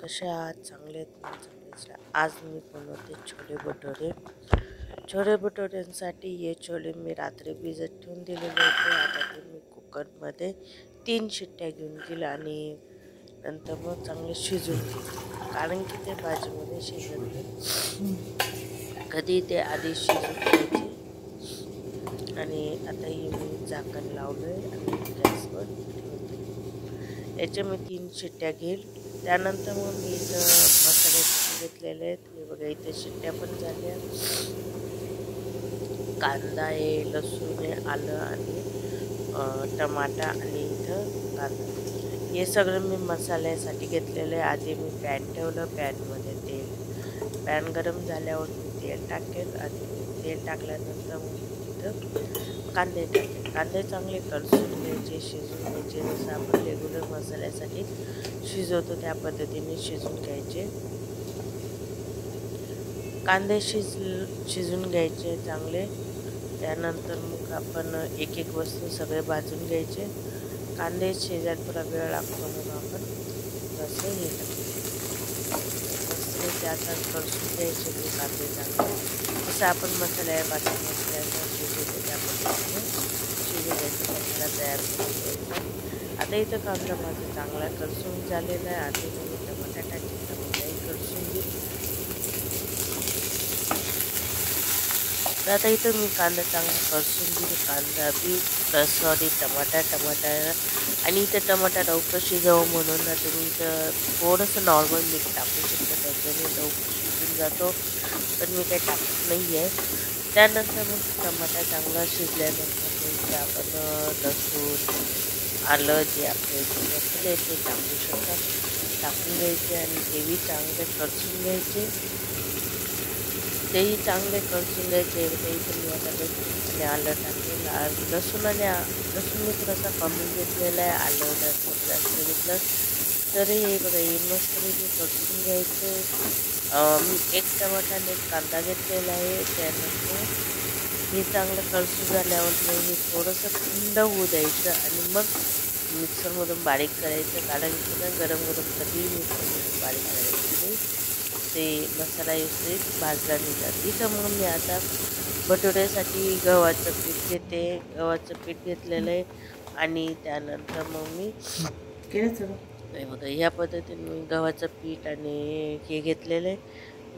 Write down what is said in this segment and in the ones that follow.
कसे आहात? चांगले आहेत ना? चांगलेच राहा. आज मी बनवते छोले भटुरे. छोले भटुऱ्यांसाठी हे छोले मी रात्री भिजत ठेवून दिलेले होते. आता ते मी कुकरमध्ये 3 शिट्ट्या घेऊन घेईल आणि नंतर मग चांगले शिजून घेईल, कारण की ते भाजीमध्ये शिजत नाही. कधी ते आधी शिजून घ्यायचे. आणि आता हे मी झाकण लावलंय आणि गॅसवर ठेवते. याच्या मी 3 शिट्ट्या घेईल. त्यानंतर मग मी इथं मसाले घेतलेले आहेत. हे बघा, इथे शिट्ट्या पण झाल्या. कांदा आहे, लसूण आहे, आलं आणि टमाटा आणि इथं कांदा, हे सगळं मी मसाल्यासाठी घेतलेलं आहे. आधी मी पॅन ठेवलं, पॅनमध्ये पॅन गरम झाल्यावर मी तेल टाकेल आणि तेल टाकल्यानंतर मग इथं कांदे टाकेल. कांदे चांगले कलसून घ्यायचे, शिजून घ्यायचे. जसं आपण रेग्युलर मसाल्यासाठी शिजवतो त्या पद्धतीने शिजून घ्यायचे. कांदे शिजून घ्यायचे चांगले. त्यानंतर मग आपण एक एक वस्तू सगळे भाजून घ्यायचे. कांदे शिजायला थोडा वेळ लागतो म्हणून आपण तसं हे मस्त आता कलसून घ्यायचे ते कांदे चांगले. जसं आपण मसाल्यापासून मसाल्याचा शिजवतो त्या पद्धतीने शिजू द्यायचं, मसाला तयार करून घ्यायचा. आता इथं कांदा माझा चांगला कलसून झालेला आहे. आधी मी टमाटा टाकून टमाटाही कलसून घेईल. तर आता इथं मी कांदा चांगला कलसून घेईल. कांदा बी टमाटा आणि इथं टमाटा लवकर शिजावं म्हणून ना तुम्ही इथं थोडंसं नॉर्मल मीठ टाकू शकता, त्याच्याने लवकर शिजून जातो. पण मी काही टाकत नाही आहे. त्यानंतर मग टमाटा चांगला शिजल्यानंतर इथे आपण लसूण, आलं जे आपले मसाले ते टाकू शकता, टाकून घ्यायचे आणि तेही चांगले कलसून घ्यायचे. तेही चांगले कलसून घ्यायचे. तेही तुम्ही आता लसूण आणि आलं टाकेल. लसूण मी थोडासा कमी घेतलेला आहे, आलं थोडं जास्त घेतलं. तरी हे बघा, हे मस्तपैकी कलसून घ्यायचं. मी एक टमाटा आणि एक कांदा घेतलेला आहे. त्यानंतर हे चांगलं कलसून झाल्यावर मग हे थोडंसं थंड होऊ द्यायचं आणि मग मिक्सरमधून बारीक करायचं, कारण की ना गरम कधीही मिक्सरमधून बारीक करायचं नाही, ते मसाला व्यवस्थित भाजला नाही जात. इथं मग मी आता भटुऱ्यासाठी गव्हाचं पीठ घेते. गव्हाचं पीठ घेतलेलं आहे आणि त्यानंतर मग मी हे बघा, ह्या पद्धतीने मी गव्हाचं पीठ आणि हे घेतलेलं आहे.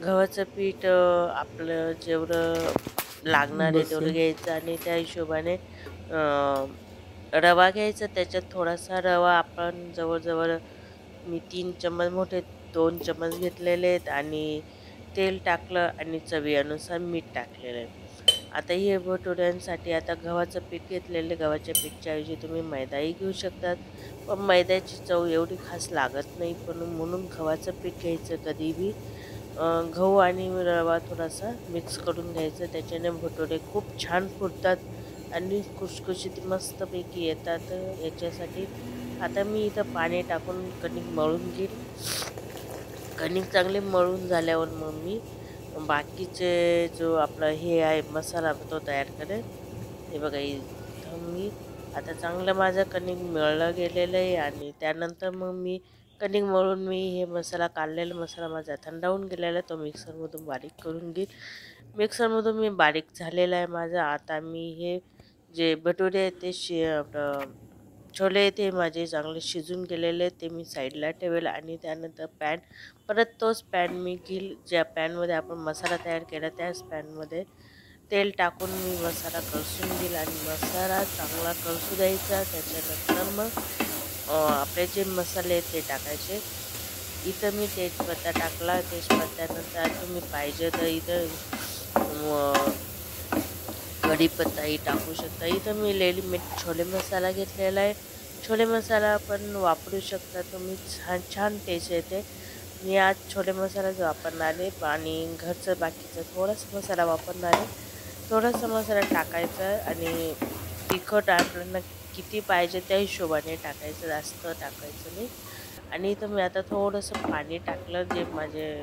गव्हाचं पीठ आपलं जेवढं लागणार आहे तेवढं घ्यायचं आणि त्या हिशोबाने रवा घ्यायचा. त्याच्यात थोडासा रवा आपण जवळजवळ मी 3 चम्मच मोठे 2 चम्मच घेतलेले आहेत आणि तेल टाकलं आणि चवीनुसार मीठ टाकलेलं आहे. आता हे भटुऱ्यांसाठी आता गव्हाचं पीठ घेतलेलं आहे. गव्हाच्या पीठच्याऐवजी तुम्ही मैदाही घेऊ शकतात, पण मैद्याची चव एवढी खास लागत नाही. पण म्हणून गव्हाचं पीठ घ्यायचं कधीही. गहू आणि रवा थोडासा मिक्स करून घ्यायचं, त्याच्याने भटुरे खूप छान फुटतात आणि खुसखुशीत मस्तपैकी येतात. याच्यासाठी आता मी इथं पाणी टाकून कणिक मळून घेईल. कणिक चांगले मळून झाल्यावर मग मी बाकीचे जो आपला हे आहे मसाला तो तयार करेल. हे बघा, इथं मी आता चांगलं माझं कणिक मळलं गेलेलं आहे आणि त्यानंतर मग मी कणिक मळून मी हे मसाला काढलेला मसाला माझा थंड होऊन गेलेला आहे, तो मिक्सरमधून बारीक करून घेईल. मिक्सरमधून मी बारीक झालेला आहे माझा. आता मी हे जे भटुरे आहेत ते छोले ते माझे चांगले शिजून गेलेले ते मी साईडला ठेवेल आणि त्यानंतर परत तोच पॅन मी घेईल, ज्या पॅनमध्ये आपण मसाला तयार केला त्याच पॅनमध्ये तेल टाकून मी मसाला कलसून घेईल आणि मसाला चांगला कलसू द्यायचा. त्याच्यानंतर मग आपले जे मसाले आहेत ते टाकायचे. इथं मी तेजपत्ता टाकला. तेजपत्त्यानंतर तुम्ही पाहिजे तर इथं कढीपत्ताही टाकू शकता. इथं मी रेडीमेड छोले मसाला घेतलेला आहे. छोले मसाला पण वापरू शकता तुम्ही, छान टेस्ट येते. मी आज छोले मसालाच वापरणार आहे आणि घरचं बाकीचं थोडासा मसाला वापरणार आहे. थोडासा मसाला टाकायचा आणि तिखट आपल्याला किती पाहिजे त्या हिशोबाने टाकायचं, जास्त टाकायचं नाही. आणि इथं मी आता थोडंसं पाणी टाकलं, जे माझे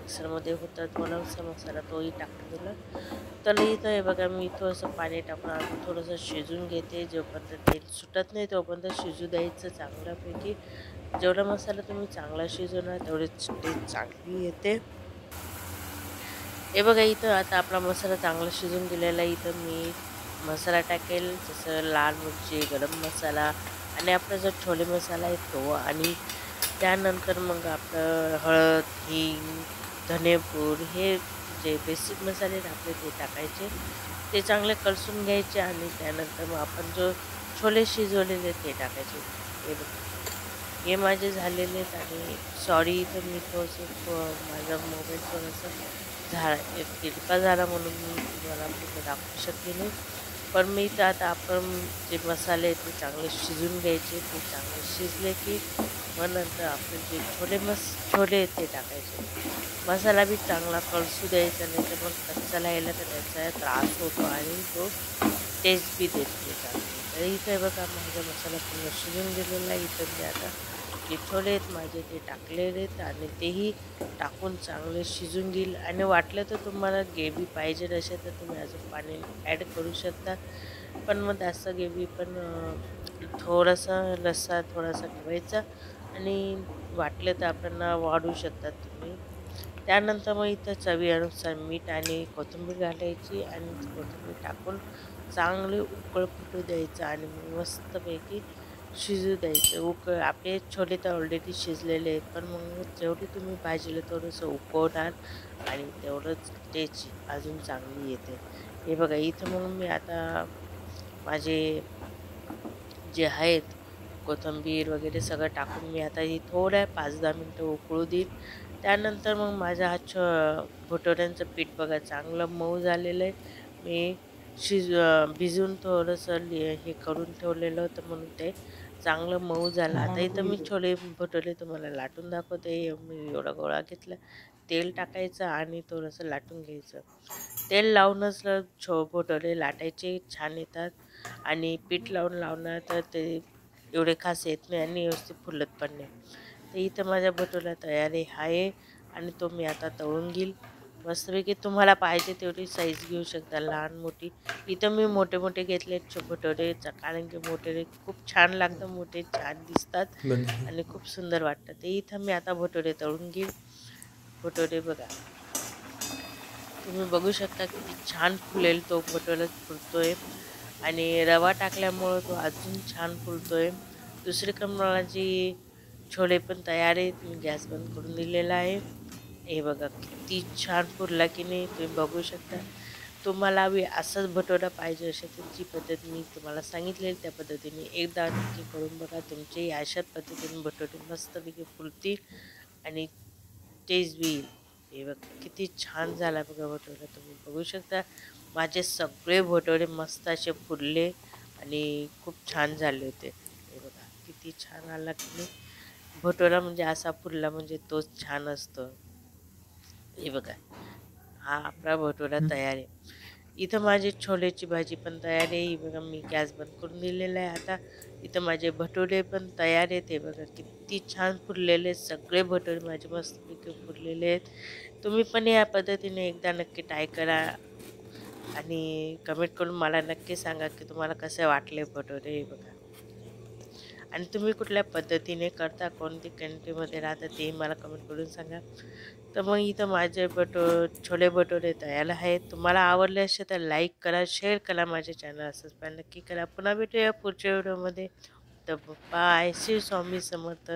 मिक्सरमध्ये होता थोडासा मसाला तोही टाकून दिला. तर इथं हे बघा, मी थोडंसं पाणी टाकून अजून थोडंसं शिजून घेते. जोपर्यंत तेल सुटत नाही तोपर्यंत शिजू द्यायचं चांगल्यापैकी. जेवढा मसाला तुम्ही चांगला शिजवणार तेवढीच टेस्ट चांगली येते. हे बघा इथं आता आपला मसाला चांगला शिजून गेलेला आहे. इथं मी मसाला टाकेल जसं लाल मिरची, गरम मसाला आणि आपला जो छोले मसाला आहे तो, आणि त्यानंतर मग आपलं हळद, हिंग, धनेपूड हे जे बेसिक मसाले आहेत आपले ते टाकायचे. ते चांगले कलसून घ्यायचे आणि त्यानंतर मग आपण जो छोले शिजवलेले ते टाकायचे. हे बघा हे माझे झालेले आहेत. आणि सॉरी इथं मी माझा मोबाईल थोडासा तिरका झाला म्हणून मी तुम्हाला पूर्ण दाखवू शकले नाही. पण मी इथं आता आपण जे मसाले आहेत ते चांगले शिजून घ्यायचे. ते चांगले शिजले की मग नंतर आपण जे छोले आहेत ते टाकायचे. मसाला बी चांगला कळसू द्यायचा, नाही तर मग कच्चा राहिला तर त्याचा त्रास होतो आणि तो टेस्ट बी देत नाही चांगली. तर इथे हे बघा माझा मसाला पूर्ण शिजून गेलेला आहे. इथं मी आता जे छोले आहेत माझे ते टाकलेले आहेत आणि तेही टाकून चांगले शिजून घेईल. आणि वाटलं तर तुम्हाला ग्रेव्ही पाहिजे असेल तर तुम्ही अजून पाणी ॲड करू शकता. पण मग जास्त ग्रेव्ही पण थोडासा रस्सा थोडासा ठेवायचा आणि वाटलं तर आपण वाढवू शकतात तुम्ही. त्यानंतर मग इथं चवीनुसार मीठ आणि कोथिंबीर घालायची आणि कोथिंबीर टाकून चांगले उकळ फुटू द्यायचं आणि मग मस्तपैकी शिजू द्यायचं. आपले छोले तर ऑलरेडी शिजलेले आहेत, पण मग जेवढी तुम्ही भाजीला थोडंसं उकळणार आणि तेवढंच टेस्ट अजून चांगली येते. हे बघा इथं मग मी आता माझे जे आहेत कोथिंबीर वगैरे सगळं टाकून मी आता ही थोड्या 5-10 मिनटं उकळू देईल. त्यानंतर मग माझा हा भटुऱ्यांचं पीठ बघा चांगलं मऊ झालेलं आहे. मी भिजून थोडंसं हे करून ठेवलेलं होतं म्हणून ते चांगलं मऊ झालं. आता इथं मी छोले भटुरे तुम्हाला लाटून दाखवते. मी एवढा गोळा घेतला. तेल टाकायचं आणि थोडंसं लाटून घ्यायचं. तेल लावूनच भटुरे लाटायचे छान येतात. आणि पीठ लावून लावणार तर ते एवढे खास येत नाही आणि व्यवस्थित फुलत पण नाही. तर इथं माझ्या भटुरा तयारी आहे आणि तो मी आता तळून घेईल. मस्तपैकी तुम्हाला पाहिजे तेवढी साईज घेऊ शकता, लहान मोठी. इथं मी मोठे मोठे घेतले भटुरे, कारण की मोठे खूप छान लागतं, मोठे छान दिसतात आणि खूप सुंदर वाटतं. ते इथं मी आता भटुरे तळून घेईल. भटुरे बघा तुम्ही बघू शकता किती छान फुलेल तो भटुरा फुलतोय आणि रवा टाकल्यामुळं तो अजून छान फुलतोय. दुसरीकडे मला जी छोले पण तयार आहेत. मी गॅस बंद करून दिलेला आहे. हे बघा किती छान फुलला की नाही तुम्ही बघू शकता. तुम्हाला बी असंच भटुरा पाहिजे असेल तर जी पद्धत मी तुम्हाला सांगितलेली त्या पद्धतीने एकदा नक्की करून बघा. तुमचेही अशाच पद्धतीने भटुरे मस्तपैकी फुलतील आणि टेस्ट बी येईल. हे बघा किती छान झाला बघा भटुरा, तुम्ही बघू शकता. माझे सगळे भटुरे मस्त असे फुलले आणि खूप छान झाले होते. हे बघा किती छान आला की नाही भटुरा, म्हणजे असा फुलला म्हणजे तोच छान असतो. हे बघा हा आपला भटुरा तयार आहे. इथं माझी छोलेची भाजी पण तयार आहे. ही बघा मी गॅस बंद करून दिलेला आहे आता. इथं माझे भटुरे पण तयार आहेत. हे बघा किती छान फुललेले आहेत. सगळे भटुरे माझे मस्तपैकी फुललेले आहेत. तुम्ही पण या पद्धतीने एकदा नक्की ट्राय करा आणि कमेंट करून मला नक्की सांगा की तुम्हाला कसे वाटले भटुरे. हे बघा आणि तुम्ही कुठल्या पद्धतीने करता, कोणती कंट्रीमध्ये राहता ते मला कमेंट करून सांगा. तर मग इथं माझे छोले भटुरे तयार आहेत. तुम्हाला आवडले असेल तर लाईक करा, शेअर करा, माझ्या चॅनल सबस्क्राईब नक्की करा. पुन्हा भेटूया पुढच्या व्हिडिओमध्ये. तर बाय. श्री स्वामी समर्थ.